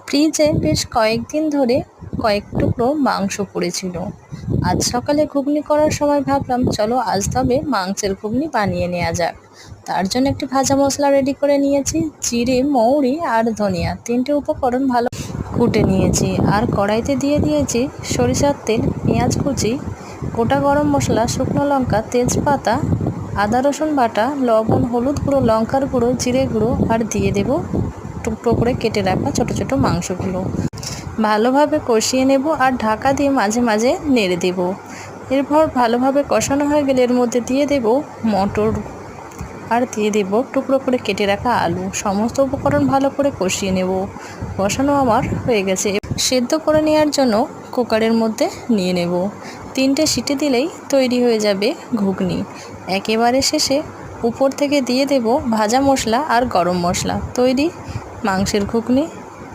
ফ্রিজে বেশ কয়েকদিন ধরে কয়েক টুকরো মাংস পড়েছিল। আজ সকালে ঘুগনি করার সময় ভাবলাম চলো আজ তবে মাংসের ঘুগনি বানিয়ে নেওয়া যাক। তার জন্য একটি ভাজা মশলা রেডি করে নিয়েছি। জিরে, মৌরি আর ধনিয়া তিনটে উপকরণ ভালো কুটে নিয়েছি। আর কড়াইতে দিয়ে দিয়েছি সরিষার তেল, পেঁয়াজ কুচি, গোটা গরম মশলা, শুকনো লঙ্কা, তেজপাতা, আদা রসুন বাটা, লবণ, হলুদ গুঁড়ো, লঙ্কার গুঁড়ো, জিরে গুঁড়ো আর দিয়ে দেব টুকরো করে কেটে রাখা ছোট ছোট মাংসগুলো। ভালোভাবে কষিয়ে নেব আর ঢাকা দিয়ে মাঝে মাঝে নেড়ে দেব। এরপর ভালোভাবে কষানো হয়ে গেলে এর মধ্যে দিয়ে দেব মটর আর দিয়ে দেব টুকরো করে কেটে রাখা আলু। সমস্ত উপকরণ ভালো করে কষিয়ে নেব। কষানো আমার হয়ে গেছে। সেদ্ধ করে নেওয়ার জন্য কুকারের মধ্যে নিয়ে নেব। 3টে সিটি দিলেই তৈরি হয়ে যাবে ঘুগনি। একেবারে শেষে উপর থেকে দিয়ে দেব ভাজা মশলা আর গরম মশলা। তৈরি মাংসের ঘুগনি।